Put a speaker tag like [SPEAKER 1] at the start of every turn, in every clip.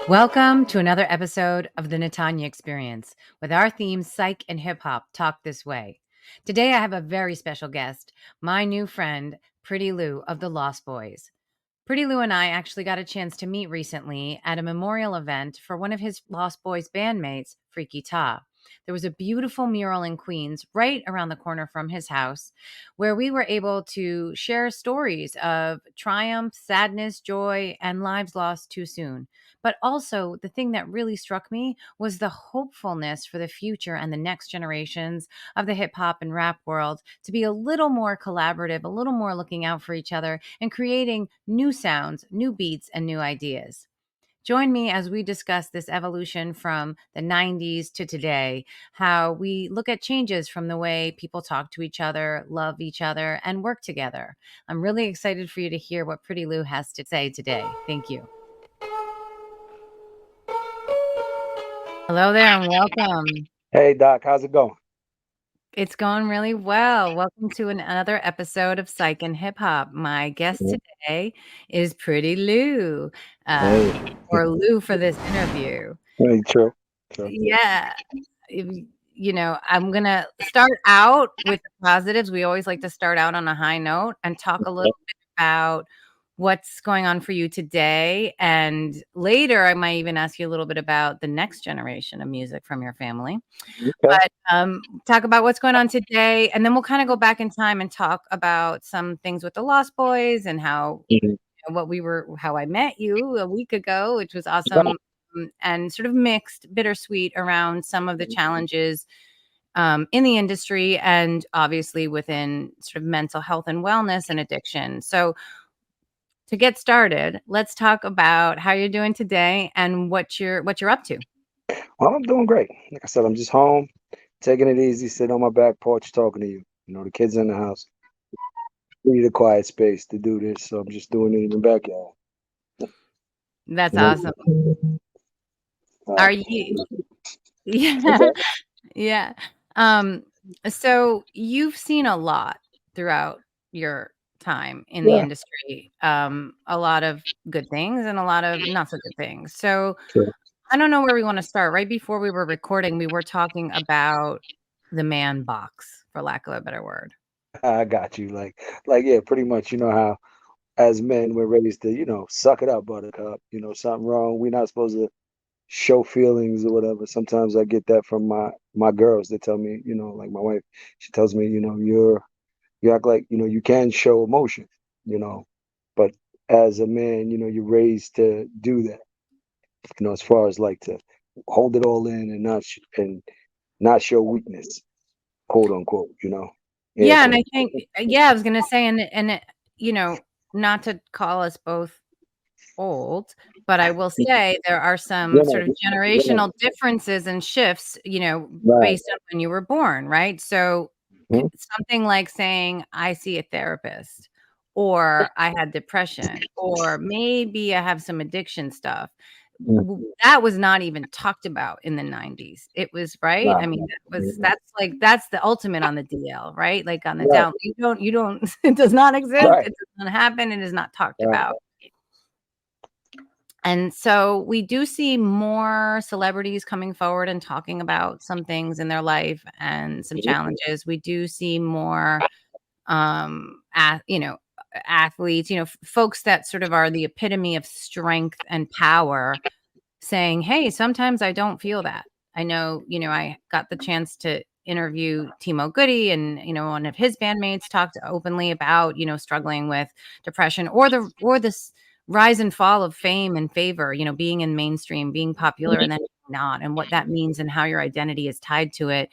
[SPEAKER 1] Welcome to another episode of the Natanya Experience with our theme, Psych and Hip Hop Talk This Way. Today, I have a very special guest, my new friend, Pretty Lou of the Lost Boyz. Pretty Lou and I actually got a chance to meet recently at a memorial event for one of his Lost Boyz bandmates, Freaky Ta. There was a beautiful mural in Queens right around the corner from his house where we were able to share stories of triumph, sadness, joy, and lives lost too soon. But also, the thing that really struck me was the hopefulness for the future and the next generations of the hip hop and rap world to be a little more collaborative, a little more looking out for each other, and creating new sounds, new beats, and new ideas. Join me as we discuss this evolution from the 90s to today, how we look at changes from the way people talk to each other, love each other, and work together. I'm really excited for you to hear what Pretty Lou has to say today. Thank you. Hello there and welcome.
[SPEAKER 2] Hey Doc, how's it going?
[SPEAKER 1] It's going really well. Welcome to another episode of Psych and Hip Hop. My guest
[SPEAKER 2] Yeah.
[SPEAKER 1] today is Pretty Lou, uh,
[SPEAKER 2] Hey,
[SPEAKER 1] or Lou for this interview.
[SPEAKER 2] hey, true, true.
[SPEAKER 1] Yeah. If- I'm going to start out with the positives. We always like to start out on a high note and talk a little bit about what's going on for you today. And later, I might even ask you a little bit about the next generation of music from your family.
[SPEAKER 2] Okay.
[SPEAKER 1] But talk about what's going on today. And then we'll kind of go back in time and talk about some things with the Lost Boys and
[SPEAKER 2] Mhm.
[SPEAKER 1] how I met you a week ago, which was awesome. And sort of mixed, bittersweet around some of the challenges in the industry and obviously within sort of mental health and wellness and addiction. So, to get started, let's talk about how you're doing today and what you're up to.
[SPEAKER 2] Well, I'm doing great. Like I said, I'm just home, taking it easy, sitting on my back porch talking to you. The kids in the house. Need a quiet space to do this, so I'm just doing it in the backyard.
[SPEAKER 1] That's
[SPEAKER 2] You know?
[SPEAKER 1] awesome.
[SPEAKER 2] Uh,
[SPEAKER 1] Are you?
[SPEAKER 2] what's
[SPEAKER 1] Yeah,
[SPEAKER 2] that?
[SPEAKER 1] yeah. Um, so you've seen a lot throughout your time in the
[SPEAKER 2] Yeah,
[SPEAKER 1] industry. A lot of good things and a lot of not so good things. So
[SPEAKER 2] sure.
[SPEAKER 1] I don't know where we want to start. Right before we were recording, we were talking about the man box, for lack of a better word.
[SPEAKER 2] I got you. Yeah, pretty much. You know how as men we're raised to, suck it up, buttercup. Something wrong. We're not supposed to show feelings or whatever. Sometimes I get that from my girls. They tell me, like my wife, she tells me, you act like, you can show emotion, you know, but as a man, you're raised to do that, as far as like to hold it all in and not show weakness, quote unquote, Yeah,
[SPEAKER 1] Yeah, and
[SPEAKER 2] so
[SPEAKER 1] I think yeah, I was gonna say, you know, not to call us both old, but I will say there are some
[SPEAKER 2] yeah,
[SPEAKER 1] sort of
[SPEAKER 2] yeah,
[SPEAKER 1] generational differences and shifts,
[SPEAKER 2] right.
[SPEAKER 1] based on when you were born, right? So
[SPEAKER 2] Mhm.
[SPEAKER 1] something like saying, I see a therapist, or I had depression, or maybe I have some addiction stuff.
[SPEAKER 2] Mhm.
[SPEAKER 1] That was not even talked about in the 90s. It was right. I
[SPEAKER 2] Nah,
[SPEAKER 1] mean,
[SPEAKER 2] mhm.
[SPEAKER 1] that's the ultimate on the DL, right? Like on the
[SPEAKER 2] Right,
[SPEAKER 1] down, you don't, it does not exist.
[SPEAKER 2] right,
[SPEAKER 1] It does not happen. It is not talked
[SPEAKER 2] right.
[SPEAKER 1] about. And so we do see more celebrities coming forward and talking about some things in their life and some
[SPEAKER 2] Mhm.
[SPEAKER 1] challenges. We do see more, athletes, folks that sort of are the epitome of strength and power saying, "Hey, sometimes I don't feel that." I know, I got the chance to interview Timo Goody and, one of his bandmates talked openly about, struggling with depression or this rise and fall of fame and favor, being in mainstream, being popular and then not, and what that means and how your identity is tied to it,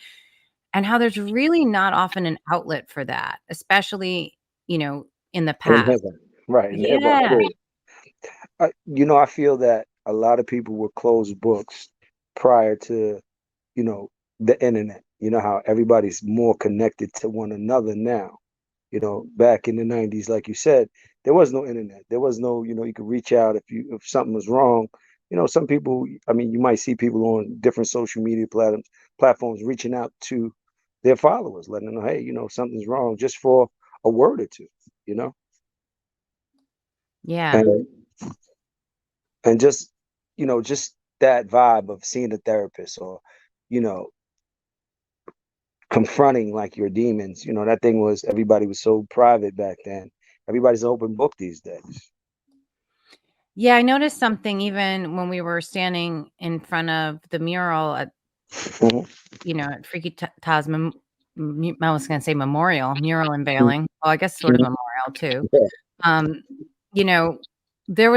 [SPEAKER 1] and how there's really not often an outlet for that, especially, in the
[SPEAKER 2] In
[SPEAKER 1] past.
[SPEAKER 2] heaven, right, in hip hop
[SPEAKER 1] Yeah.
[SPEAKER 2] too. I feel that a lot of people were closed books prior to, you know, the internet. You know how everybody's more connected to one another now. Back in the 90s, like you said, there was no internet. There was no, you could reach out if something was wrong. Some people, I mean, you might see people on different social media platforms reaching out to their followers, letting them know, hey, something's wrong, just for a word or two, you know,
[SPEAKER 1] Yeah.
[SPEAKER 2] and and just just that vibe of seeing a therapist or, you know, confronting like your demons. That thing was everybody was so private back then. Everybody's an open book these days.
[SPEAKER 1] Yeah, I noticed something even when we were standing in front of the mural at,
[SPEAKER 2] Mhm.
[SPEAKER 1] at Freaky Taz I was gonna say mural
[SPEAKER 2] Mhm.
[SPEAKER 1] unveiling. Well, I guess sort of
[SPEAKER 2] Mhm.
[SPEAKER 1] memorial too.
[SPEAKER 2] Yeah.
[SPEAKER 1] Um, you know, it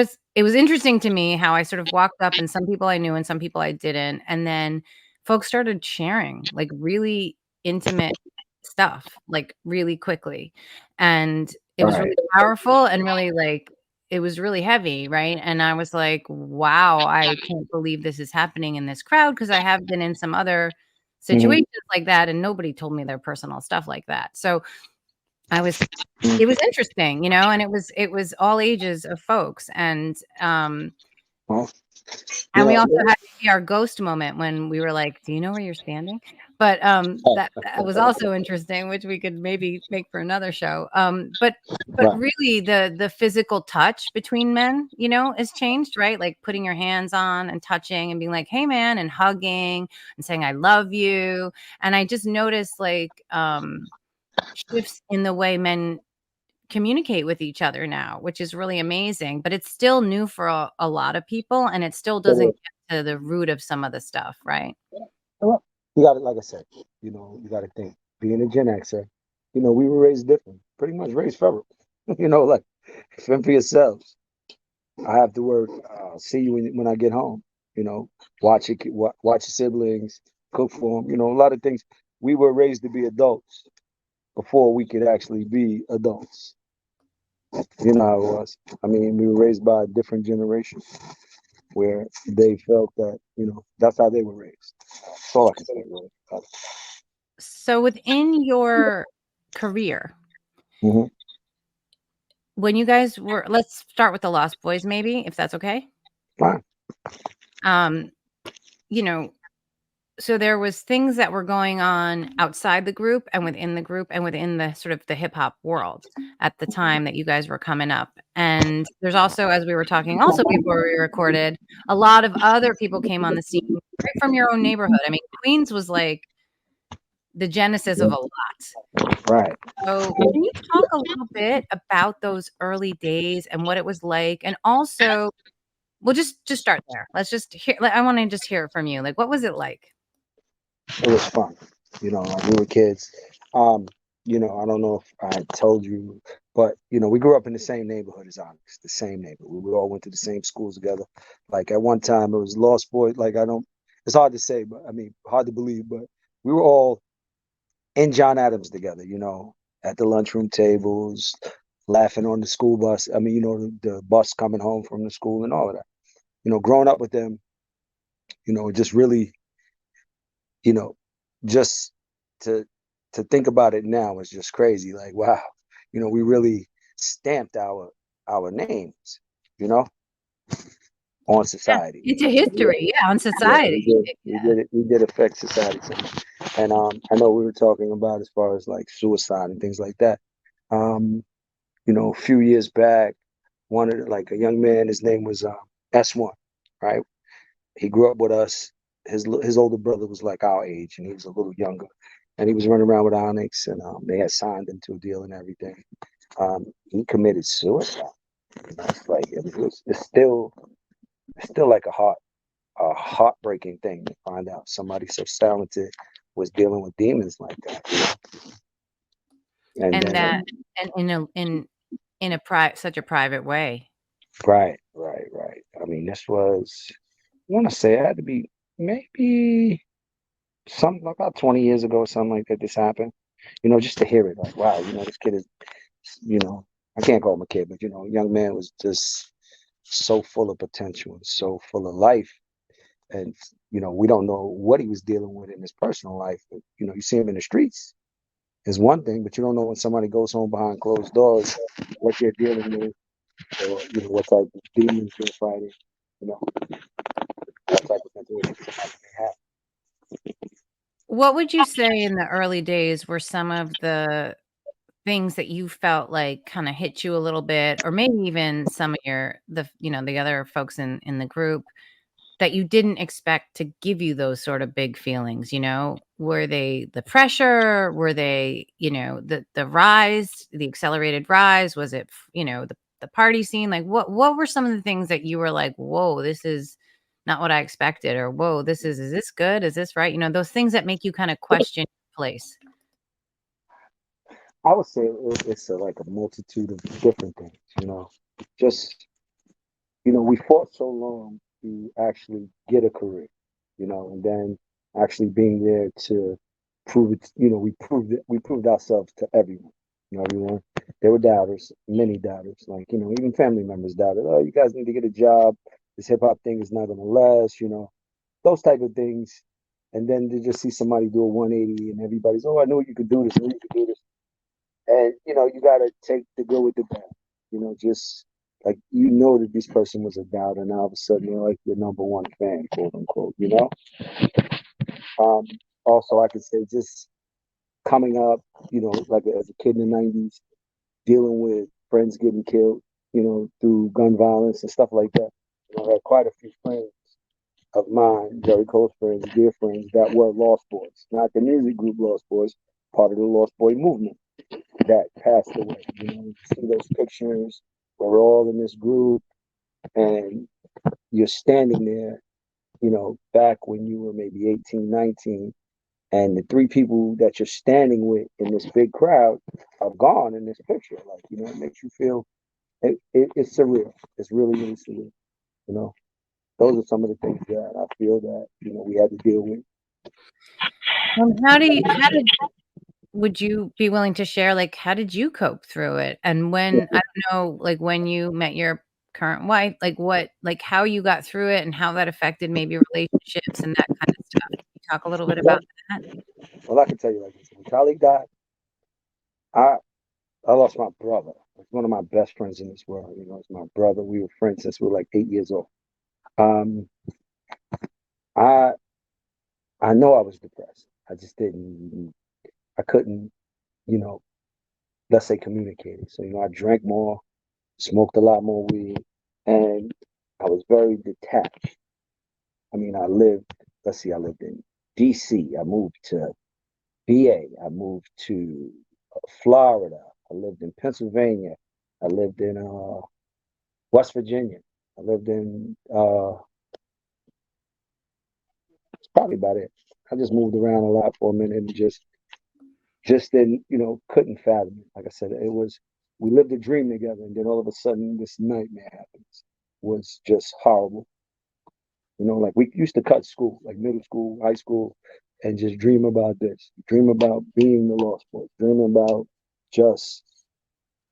[SPEAKER 1] was interesting to me how I sort of walked up and some people I knew and some people I didn't, and then folks started sharing, like, really intimate stuff, like, really quickly, and it was
[SPEAKER 2] Right.
[SPEAKER 1] really powerful and really, like, it was really heavy, right? And I was like, "Wow, I can't believe this is happening in this crowd because I have been in some other
[SPEAKER 2] Mhm.
[SPEAKER 1] situations like that, and nobody told me their personal stuff like that." So, I was it was
[SPEAKER 2] Mhm.
[SPEAKER 1] interesting, and it was all ages of folks,
[SPEAKER 2] Well,
[SPEAKER 1] and we
[SPEAKER 2] yeah.
[SPEAKER 1] also had maybe our ghost moment when we were like, "Do you know where you're standing?" But, that was also interesting, which we could maybe make for another show, but
[SPEAKER 2] Right.
[SPEAKER 1] really the physical touch between men, has changed, right? Like, putting your hands on and touching and being like, "Hey, man," and hugging and saying, "I love you," and I just noticed, like, shifts in the way men communicate with each other now, which is really amazing, but it's still new for a lot of people, and it still doesn't get to the root of some of the stuff, right?
[SPEAKER 2] Well, you got to, like I said, you got to think. Being a Gen Xer, we were raised different, pretty much raised feral. Like fend for yourselves. I have to work. See you when I get home. You know, watch your siblings, cook for them. A lot of things. We were raised to be adults before we could actually be adults. You know how it was. I mean, we were raised by a different generation where they felt that that's how they were raised. That's all I can say. Really.
[SPEAKER 1] So within your career,
[SPEAKER 2] Mhm.
[SPEAKER 1] when you guys were let's start with the Lost Boys maybe, if that's okay?
[SPEAKER 2] Fine.
[SPEAKER 1] Um, you know, so there was things that were going on outside the group and within the group and within the sort of the hip hop world at the time that you guys were coming up. And there's also, as we were talking also before we recorded, a lot of other people came on the scene right from your own neighborhood. I mean, Queens was like the genesis of a lot.
[SPEAKER 2] Right.
[SPEAKER 1] So can you talk a little bit about those early days and what it was like? And also, well, just start there. Let's just hear. I want to just hear it from you. Like, what was it like?
[SPEAKER 2] It was fun. Like we were kids. Um, I don't know if I told you, but we grew up in the same neighborhood as Onyx, the same neighborhood. We all went to the same schools together. Like at one time it was Lost Boys. Like I don't it's hard to say, but I mean hard to believe, but we were all in John Adams together, at the lunchroom tables, laughing on the school bus. I mean, the bus coming home from the school and all of that. Growing up with them, just really you know, just to think about it now is just crazy. Like, wow, we really stamped our names, you know, on
[SPEAKER 1] Yeah,
[SPEAKER 2] society.
[SPEAKER 1] into
[SPEAKER 2] Yeah,
[SPEAKER 1] history, yeah, on
[SPEAKER 2] yeah, we
[SPEAKER 1] society.
[SPEAKER 2] did. We
[SPEAKER 1] Yeah.
[SPEAKER 2] did it. We did affect society. And I know we were talking about as far as like suicide and things like that. Um, a few years back, like a young man, his name was S1, right? He grew up with us. His older brother was like our age, and he was a little younger. And he was running around with Onyx, and they had signed him to a deal and everything. He committed suicide. It's like it's still like a heartbreaking thing to find out somebody so talented was dealing with demons like that. And
[SPEAKER 1] And
[SPEAKER 2] then,
[SPEAKER 1] that and in a such a private way.
[SPEAKER 2] right, right, right. I mean, this was I want to say it had to be maybe something about 20 years ago or something like that. This happened. Just to hear it, like, wow, this kid is, you know, I can't call him a kid, but young man was just so full of potential and so full of life. And we don't know what he was dealing with in his personal life, but you see him in the streets is one thing, but you don't know when somebody goes home behind closed doors what they're dealing with, or what type of demons they're fighting, you know, what type of situation somebody may have.
[SPEAKER 1] What would you say in the early days were some of the things that you felt like kinda hit you a little bit, or maybe even some of the other folks in the group, that you didn't expect to give you those sort of big feelings, you know? Were they the pressure? Were they, you know, the rise, the accelerated rise? Was it, you know, the party scene? Like what were some of the things that you were like, "Whoa, this is not what I expected," or "Whoa, is this good? Is this right?" You know, those things that make you kind of question your place.
[SPEAKER 2] I would say it's like a multitude of different things, just, we fought so long to actually get a career, and then actually being there to prove it, we proved ourselves to everyone, everyone. There were doubters, many doubters, like, even family members doubted, oh, you guys need to get a job. This hip hop thing is not going to last, those type of things. And then to just see somebody do a 180 and everybody's, oh, I knew you could do this, I knew you could do this. And you got to take the good with the bad. Just like that this person was a doubt, and now all of a sudden they're like your number one fan, quote unquote. Um, Also, I could say just coming up, like as a kid in the '90s, dealing with friends getting killed, through gun violence and stuff like that. I had quite a few friends of mine, very close friends, dear friends, that were Lost Boys, not the music group Lost Boys, part of the Lost Boy movement that passed away. You see those pictures where we're all in this group and you're standing there, back when you were maybe 18, 19, and the three people that you're standing with in this big crowd are gone in this picture. Like, it makes you feel, it's surreal. It's really, really surreal. You know, those are some of the things that I feel that, we had to deal with.
[SPEAKER 1] How did would you be willing to share, like, how did you cope through it? And when I don't know, like, when you met your current wife, like, how you got through it and how that affected maybe relationships and that kind of stuff. Can you talk a little bit
[SPEAKER 2] Well,
[SPEAKER 1] about that?
[SPEAKER 2] well, I can tell you like this. When Charlie died, I I lost my brother. Like one of my best friends in this world. It's my brother. We were friends since we were like 8 years old. Um, I I know I was depressed. I just didn't. I couldn't. You know, let's say communicate it. So I drank more, smoked a lot more weed, and I was very detached. I mean, I lived. Let's see, I lived in D.C. I moved to VA. I moved to Florida. I lived in Pennsylvania. I lived in West Virginia. I lived in it's probably about it. I just moved around a lot for a minute and just didn't, couldn't fathom it. Like I said, it was we lived a dream together and then all of a sudden this nightmare happens. Was just horrible. Like we used to cut school, like middle school, high school, and just dream about this. Dream about being the Lost Boys. Dream about just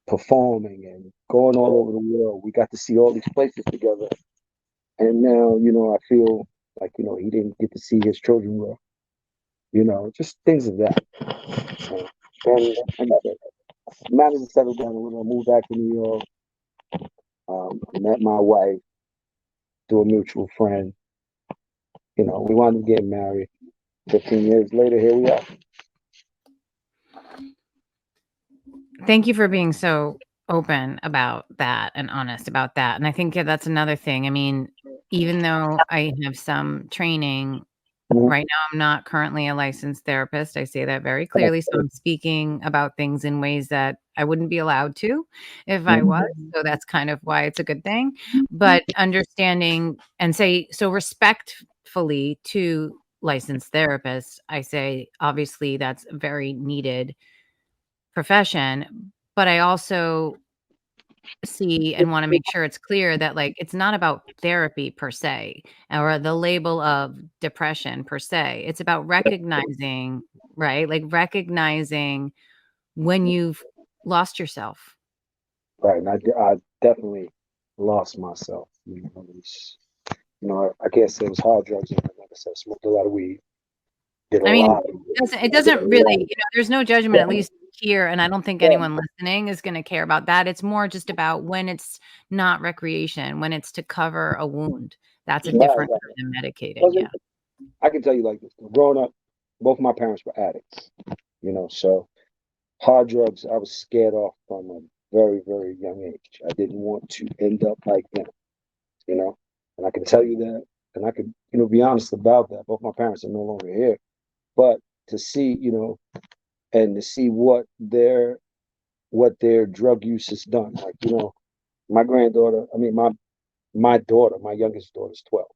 [SPEAKER 2] performing and going all over the world. We got to see all these places together. And now, I feel like, he didn't get to see his children grow, just things of that. So, and managed to settle down a little. I moved back to New York. I met my wife through a mutual friend. We wound up getting married. 15 years later, here we are.
[SPEAKER 1] Thank you for being so open about that and honest about that, and I think, yeah, that's another thing. I mean, even though I have some training.
[SPEAKER 2] Mhm.
[SPEAKER 1] Right now, I'm not currently a licensed therapist. I say that very clearly. So I'm speaking about things in ways that I wouldn't be allowed to if I was.
[SPEAKER 2] Mhm.
[SPEAKER 1] So that's kind of why it's a good thing. But understanding and say, so respectfully to licensed therapists, I say, obviously, that's a very needed profession. But I also see and wanna make sure it's clear that, like, it's not about therapy per se or the label of depression per se. It's about recognizing, right? Like, recognizing when you've lost yourself.
[SPEAKER 2] Right. And I definitely lost myself. I can't say it was hard drugs. Like I said, smoked a lot of weed, did a
[SPEAKER 1] I mean,
[SPEAKER 2] lot.
[SPEAKER 1] it doesn't really, there's no judgment, at least here, and I don't think anyone listening is gonna care about that. It's more just about when it's not recreation, when it's to cover a wound. That's a
[SPEAKER 2] Right,
[SPEAKER 1] different
[SPEAKER 2] right.
[SPEAKER 1] kind of medicating,
[SPEAKER 2] Wasn't
[SPEAKER 1] yeah.
[SPEAKER 2] I can tell you like this. Growing up, both my parents were addicts. So hard drugs I was scared off from a very, very young age. I didn't want to end up like them, you know. And I can tell you that. and I could, be honest about that. Both my parents are no longer here, but to see, and to see what their drug use has done. Like, my granddaughter, I mean, my daughter, my youngest daughter is 12.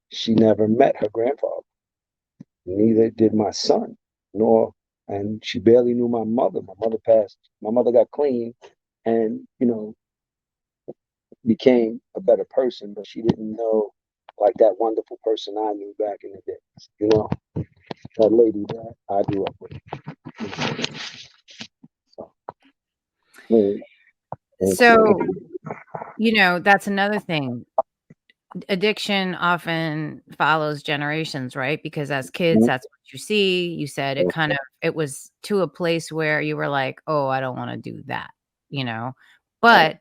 [SPEAKER 2] She never met her grandfather. Neither did my son, nor, and she barely knew my mother. My mother passed. My mother got clean, and became a better person, but she didn't know like that wonderful person I knew back in the day. You know, that lady that I grew up with. So, I mean, it's
[SPEAKER 1] So, that's another thing. Addiction often follows generations, right? Because as kids, that's what you see. You said it was to a place where you were like, "Oh, I don't wanna do that," you know? But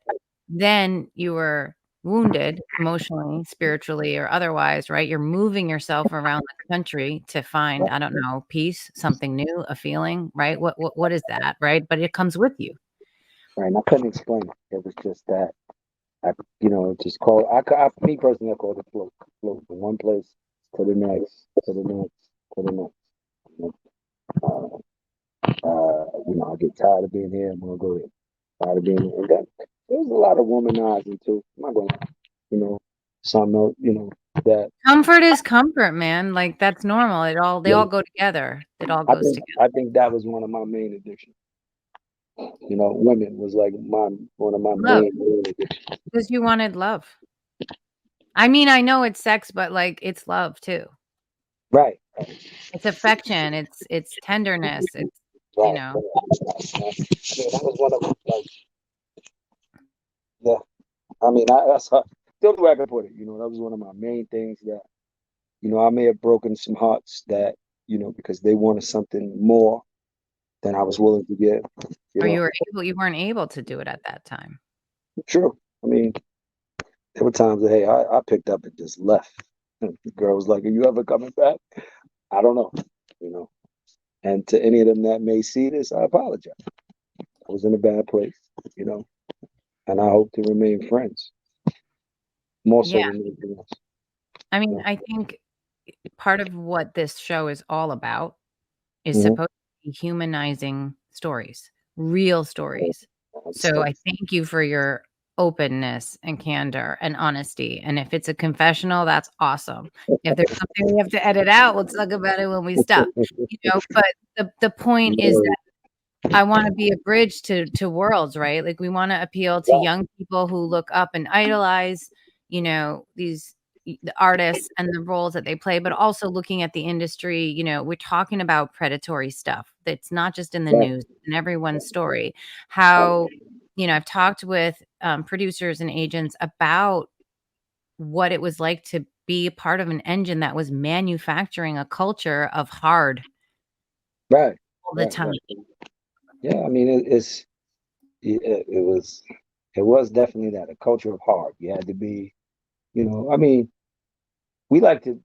[SPEAKER 1] then you were wounded emotionally, spiritually, or otherwise, right? You're moving yourself around the country to find, I don't know, peace, something new, a feeling, right? What is that, right? But it comes with you.
[SPEAKER 2] right. And I couldn't explain it. It was just that just call. Me personally, I call it float, float from one place to the next, to the next, to the next. You know, I get tired of being here. I'm gonna go here. Tired of being here, and then there's a lot of womanizing too. I'm not gonna, you know, some know, that.
[SPEAKER 1] Comfort is comfort, man. Like, that's normal. They
[SPEAKER 2] Yeah,
[SPEAKER 1] all go together. It all
[SPEAKER 2] I
[SPEAKER 1] goes
[SPEAKER 2] think
[SPEAKER 1] together.
[SPEAKER 2] I think that was one of my main addictions. Women was like one of my
[SPEAKER 1] Love,
[SPEAKER 2] main addictions.
[SPEAKER 1] because you wanted love. I mean, I know it's sex, but, like, it's love too.
[SPEAKER 2] Right,
[SPEAKER 1] It's affection, it's tenderness, it's you
[SPEAKER 2] right,
[SPEAKER 1] know?
[SPEAKER 2] right, right. I mean, that was one of like, yeah. I mean, that's still the way I can put it. That was one of my main things that I may have broken some hearts that because they wanted something more than I was willing to give. You
[SPEAKER 1] Or
[SPEAKER 2] know,
[SPEAKER 1] you weren't able to do it at that time.
[SPEAKER 2] true. I mean, there were times that hey, I picked up and just left. The girl was like, "Are you ever coming back?" I don't know. You know, and to any of them that may see this, I apologize. I was in a bad place. You know, and I hope to remain friends more
[SPEAKER 1] Yeah.
[SPEAKER 2] so than anything else.
[SPEAKER 1] I
[SPEAKER 2] You
[SPEAKER 1] mean,
[SPEAKER 2] know?
[SPEAKER 1] I think part of what this show is all about is
[SPEAKER 2] Mm-hmm.
[SPEAKER 1] supposed to be humanizing stories, real stories. So
[SPEAKER 2] Understand?
[SPEAKER 1] I thank you for your openness and candor and honesty. And if it's a confessional, that's awesome. If there's something we have to edit out, we'll talk about it when we stop. But the point is
[SPEAKER 2] No,
[SPEAKER 1] that I wanna be a bridge to worlds, right? Like, we wanna appeal to
[SPEAKER 2] right,
[SPEAKER 1] young people who look up and idolize, these the artists and the roles that they play, but also looking at the industry, we're talking about predatory stuff that's not just in the
[SPEAKER 2] right,
[SPEAKER 1] news, in everyone's story. How, I've talked with, producers and agents about what it was like to be a part of an engine that was manufacturing a culture of hard
[SPEAKER 2] right,
[SPEAKER 1] all the
[SPEAKER 2] right,
[SPEAKER 1] time.
[SPEAKER 2] right. Yeah, I mean, it was definitely that, a culture of hard. You had to be, I mean, we like to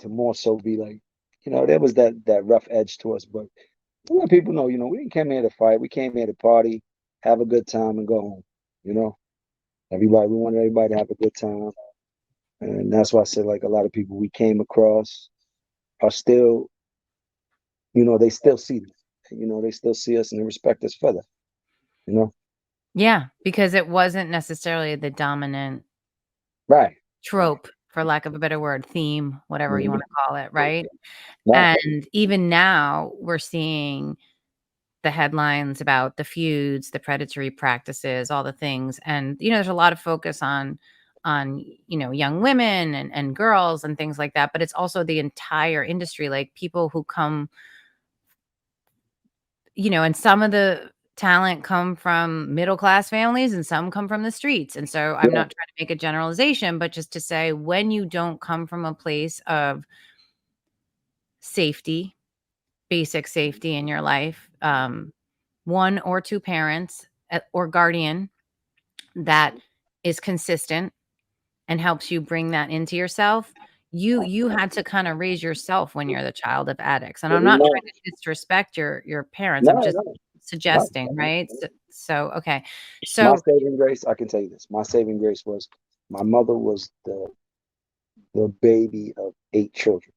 [SPEAKER 2] more so be like, there was that rough edge to us, but to let people know, we didn't come here to fight. We came here to party, have a good time, and go home. You know, we wanted everybody to have a good time, and that's why I said like a lot of people we came across are still, they still see this. They still see us and they respect us for that. You know,
[SPEAKER 1] Yeah, because it wasn't necessarily the dominant
[SPEAKER 2] right, right.
[SPEAKER 1] trope, for lack of a better word, theme, whatever you
[SPEAKER 2] Mhm.
[SPEAKER 1] wanna call it, right?
[SPEAKER 2] Right,
[SPEAKER 1] And even now, we're seeing the headlines about the feuds, the predatory practices, all the things, and, there's a lot of focus on, young women and girls and things like that, but it's also the entire industry, like, people who come and some of the talent come from middle class families and some come from the streets. And so I'm
[SPEAKER 2] yeah,
[SPEAKER 1] not trying to make a generalization, but just to say when you don't come from a place of safety, basic safety in your life, one or two parents or guardian that is consistent and helps you bring that into yourself, you had to kind of raise yourself when you're the child of addicts. And I'm
[SPEAKER 2] you
[SPEAKER 1] not
[SPEAKER 2] know,
[SPEAKER 1] trying to disrespect your parents.
[SPEAKER 2] no,
[SPEAKER 1] I'm just
[SPEAKER 2] no, no.
[SPEAKER 1] suggesting, right? So okay.
[SPEAKER 2] My
[SPEAKER 1] So
[SPEAKER 2] saving grace, I can tell you this. My saving grace was my mother was the baby of 8 children,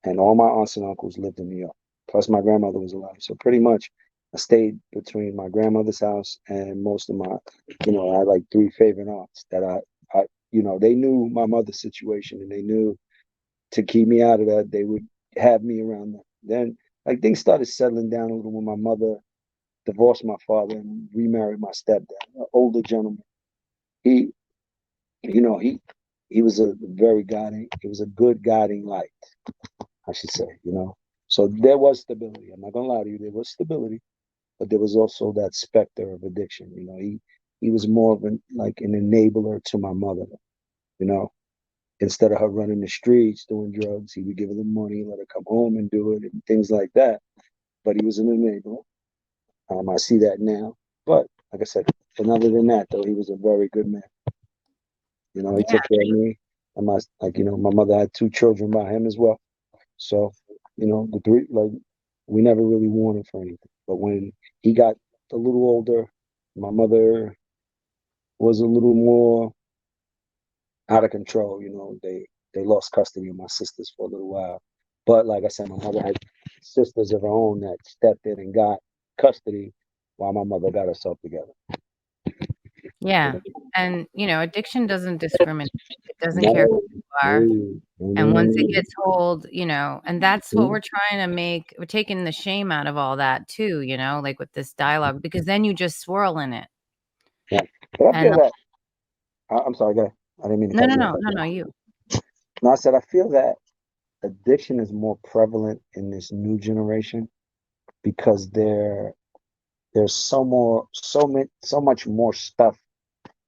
[SPEAKER 2] and all my aunts and uncles lived in New York. Plus, my grandmother was alive. So pretty much, I stayed between my grandmother's house and most of my, I had like three favorite aunts that they knew my mother's situation and they knew to keep me out of that, they would have me around them. Then, like things started settling down a little when my mother divorced my father and remarried my stepdad, an older gentleman. He, you know, he was a very guiding. He was a good guiding light, I should say. So there was stability. I'm not gonna lie to you. There was stability, but there was also that specter of addiction. He was more of an enabler to my mother. You know, instead of her running the streets doing drugs, he would give her the money, let her come home and do it, and things like that. But he was an enabler. I see that now. But like I said, and other than that, though, he was a very good man. He
[SPEAKER 1] Yeah.
[SPEAKER 2] took care of me, and my mother had 2 children by him as well. So, the three, like, we never really wanted for anything. But when he got a little older, my mother was a little more out of control. They lost custody of my sisters for a little while. But like I said, my mother had sisters of her own that stepped in and got custody while my mother got herself together.
[SPEAKER 1] Yeah. And, addiction doesn't discriminate. It doesn't care
[SPEAKER 2] No,
[SPEAKER 1] who you are.
[SPEAKER 2] no,
[SPEAKER 1] And once it
[SPEAKER 2] no,
[SPEAKER 1] gets hold, and that's what
[SPEAKER 2] no.
[SPEAKER 1] we're trying to make. We're taking the shame out of all that too, like with this dialogue, because then you just swirl in it.
[SPEAKER 2] Yeah. But I
[SPEAKER 1] And
[SPEAKER 2] feel that. I'm sorry, go ahead. I didn't mean to
[SPEAKER 1] no,
[SPEAKER 2] cut
[SPEAKER 1] no,
[SPEAKER 2] you
[SPEAKER 1] no,
[SPEAKER 2] off.
[SPEAKER 1] no, no, you.
[SPEAKER 2] No, I said I feel that addiction is more prevalent in this new generation because there's so much more stuff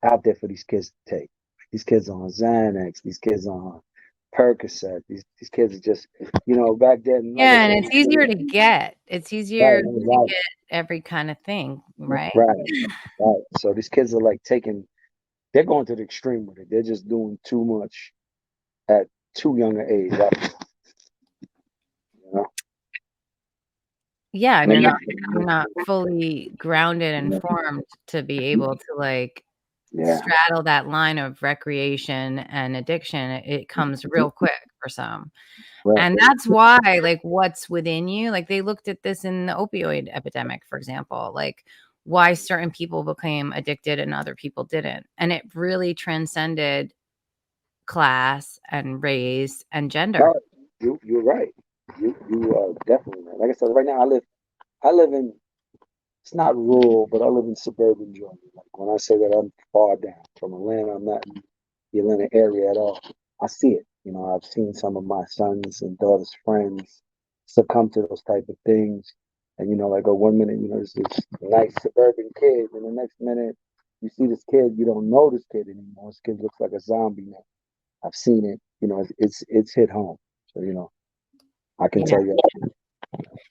[SPEAKER 2] out there for these kids to take. These kids are on Xanax, these kids are on Percocet, these kids are just, back then, like I
[SPEAKER 1] Yeah, and
[SPEAKER 2] said,
[SPEAKER 1] it's easier to get. It's easier
[SPEAKER 2] right,
[SPEAKER 1] to
[SPEAKER 2] right,
[SPEAKER 1] get every kind of thing, right?
[SPEAKER 2] right, right. So these kids are like they're going to the extreme with it. They're just doing too much at too young an age. You know?
[SPEAKER 1] Yeah, and
[SPEAKER 2] And
[SPEAKER 1] you're not fully grounded and formed to be able to, like,
[SPEAKER 2] yeah,
[SPEAKER 1] straddle that line of recreation and addiction. It comes real quick for some.
[SPEAKER 2] right.
[SPEAKER 1] And that's why, like, what's within you, like, they looked at this in the opioid epidemic, for example, like, why certain people became addicted and other people didn't. And it really transcended class and race and gender.
[SPEAKER 2] No, you're right. You are definitely right. Like I said, right now I live in it's not rural, but I live in suburban Georgia. Like when I say that I'm far down from Atlanta, I'm not in the Atlanta area at all. I see it. I've seen some of my sons and daughters' friends succumb to those type of things. And like one minute, there's this nice suburban kid, and the next minute you see this kid, you don't know this kid anymore. This kid looks like a zombie now. I've seen it. It's hit home. So I can
[SPEAKER 1] Yeah.
[SPEAKER 2] tell you.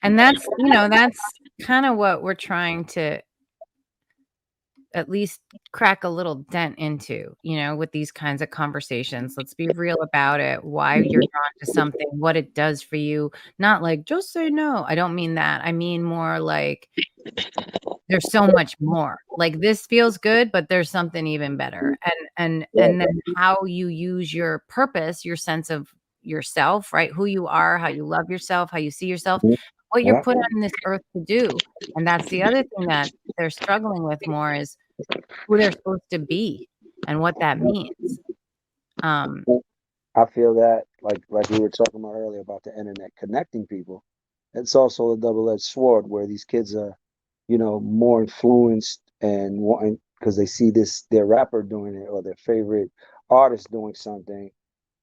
[SPEAKER 1] And that's kind of what we're trying to at least crack a little dent into, with these kinds of conversations. Let's be real about it, why you're drawn to something, what it does for you. Not like, just say no. I don't mean that. I mean more like there's so much more. Like this feels good, but there's something even better. And then how you use your purpose, your sense of yourself, right? Who you are, how you love yourself, how you see yourself, what you're
[SPEAKER 2] Yeah.
[SPEAKER 1] put on this earth to do. And that's the other thing that they're struggling with more is who they're supposed to be and what that means. Um,
[SPEAKER 2] I feel that like we were talking about earlier about the internet connecting people. It's also a double-edged sword where these kids are, more influenced and wanting because they see their rapper doing it or their favorite artist doing something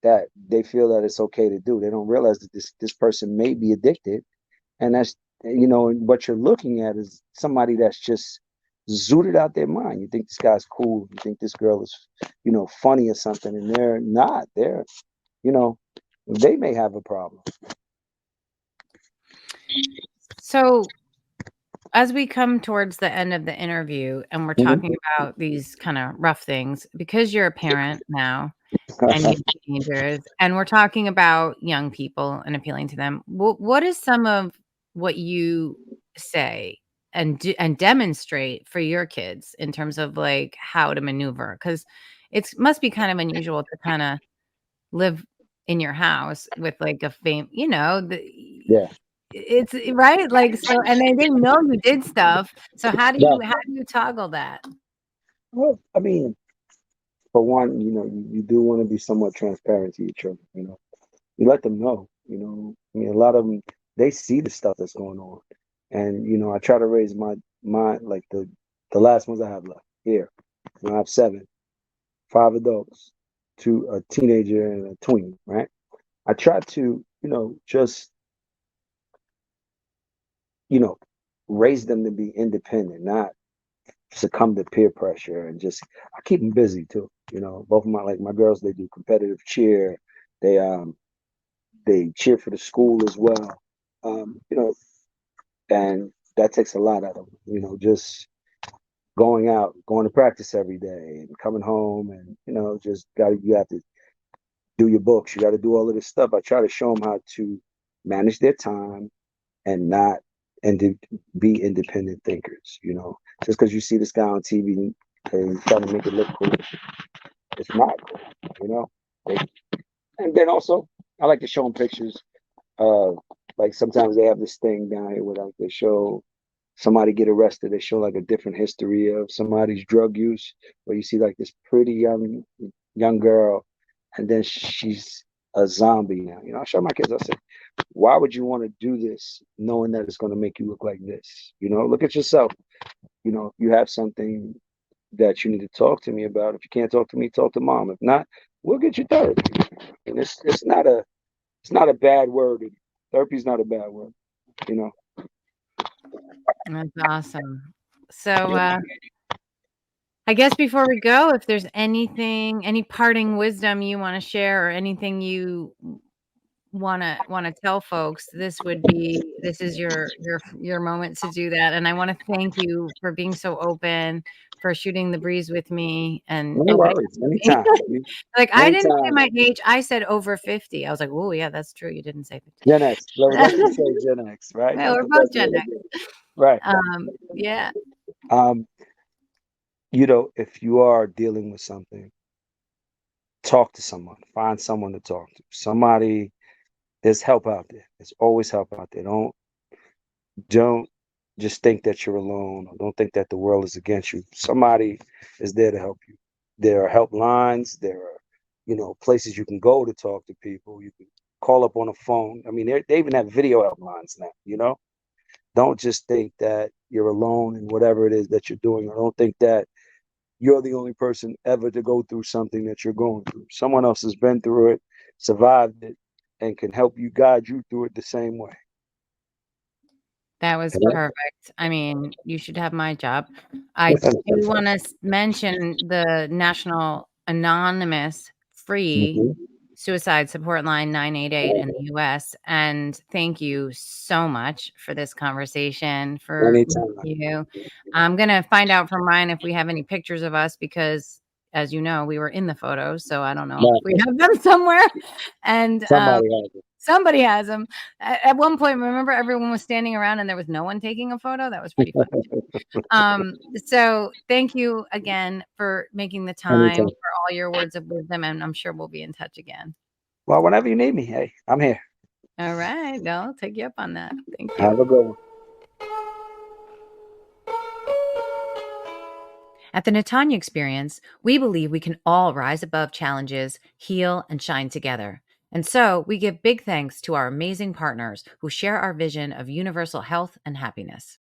[SPEAKER 2] that they feel that it's okay to do. They don't realize that this person may be addicted, and that's and what you're looking at is somebody that's just zooted out their mind. You think this guy's cool. You think this girl is, funny or something, and they're not. You know, they may have a problem.
[SPEAKER 1] so as we come towards the end of the interview and we're
[SPEAKER 2] Mhm.
[SPEAKER 1] talking about these kind of rough things, because you're a parent now and you have teenagers, and we're talking about young people and appealing to them, what is some of what you say and and demonstrate for your kids in terms of like how to maneuver? Because it must be kind of unusual to kind of live in your house with like a
[SPEAKER 2] Yeah.
[SPEAKER 1] it's right, like, so, and they know you did stuff, so
[SPEAKER 2] Right.
[SPEAKER 1] how do you toggle that?
[SPEAKER 2] Well, I mean, for one, you do want to be somewhat transparent to your children. You let them know. I mean, a lot of them, they see the stuff that's going on, and I try to raise my like the last ones I have left here. I have seven, five adults, two, a teenager and a tween. Right. I try to just you know raise them to be independent, not succumb to peer pressure, and just I keep them busy too. Both of my girls, they do competitive cheer. They cheer for the school as well. Um, you know, and that takes a lot out of them. Just going out, going to practice every day, and coming home, and just you have to do your books. You got to do all of this stuff. I try to show them how to manage their time and not and to be independent thinkers. Just because you see this guy on TV and trying to make it look cool, it's not cool. You know, They- and then also I like to show them pictures. Uh, like sometimes they have this thing down here where like they show somebody get arrested. They show like a different history of somebody's drug use, where you see like this pretty young girl, and then she's a zombie now. I show my kids. I say, why would you want to do this knowing that it's going to make you look like this? Look at yourself. If you have something that you need to talk to me about, if you can't talk to me, talk to mom. If not, we'll get you therapy. And it's not a bad word. Therapy is not a bad word. You know.
[SPEAKER 1] That's awesome. So, I guess before we go, if there's any parting wisdom you wanna share or anything you wanna tell folks, this is your moment to do that, and I wanna thank you for being so open, for shooting the breeze with me and
[SPEAKER 2] No
[SPEAKER 1] opening
[SPEAKER 2] worries.
[SPEAKER 1] up to me.
[SPEAKER 2] Anytime.
[SPEAKER 1] Like, I didn't say
[SPEAKER 2] Anytime.
[SPEAKER 1] my age, I said over 50. I was like, "Oh, yeah, that's true, you didn't say 50."
[SPEAKER 2] Gen X. Let's just say Gen X, right?
[SPEAKER 1] Yeah,
[SPEAKER 2] That's
[SPEAKER 1] we're
[SPEAKER 2] the
[SPEAKER 1] both
[SPEAKER 2] best way
[SPEAKER 1] Gen
[SPEAKER 2] to
[SPEAKER 1] X.
[SPEAKER 2] do it. Right.
[SPEAKER 1] Yeah.
[SPEAKER 2] Um, if you are dealing with something, talk to someone. Find someone to talk to. Somebody, there's help out there. There's always help out there. Don't just think that you're alone, or don't think that the world is against you. Somebody is there to help you. There are helplines. There are, places you can go to talk to people. You can call up on a phone. I mean, they even have video helplines now. Don't just think that you're alone in whatever it is that you're doing, or don't think that you're the only person ever to go through something that you're going through. Someone else has been through it, survived it, and can help you, guide you through it the same way.
[SPEAKER 1] That was
[SPEAKER 2] And
[SPEAKER 1] perfect. I mean, you should have my job. I do wanna mention the National Anonymous Free
[SPEAKER 2] Mhm.
[SPEAKER 1] Suicide Support Line 988 in the US, and thank you so much for this conversation, for
[SPEAKER 2] Anytime.
[SPEAKER 1] you. I'm gonna find out from Ryan if we have any pictures of us because, as you know, we were in the photos, so I don't know if
[SPEAKER 2] Right.
[SPEAKER 1] we have them somewhere, and,
[SPEAKER 2] Somebody has it.
[SPEAKER 1] somebody has them. At one point, remember everyone was standing around and there was no one taking a photo? That was pretty funny too. So thank you again for making the time,
[SPEAKER 2] Anytime.
[SPEAKER 1] for all your words of wisdom, and I'm sure we'll be in touch again.
[SPEAKER 2] Well, whenever you need me, hey, I'm here.
[SPEAKER 1] All right. I'll take you up on that. Thank you.
[SPEAKER 2] Have a good one.
[SPEAKER 1] At the Natanya Experience, we believe we can all rise above challenges, heal, and shine together. And so we give big thanks to our amazing partners who share our vision of universal health and happiness.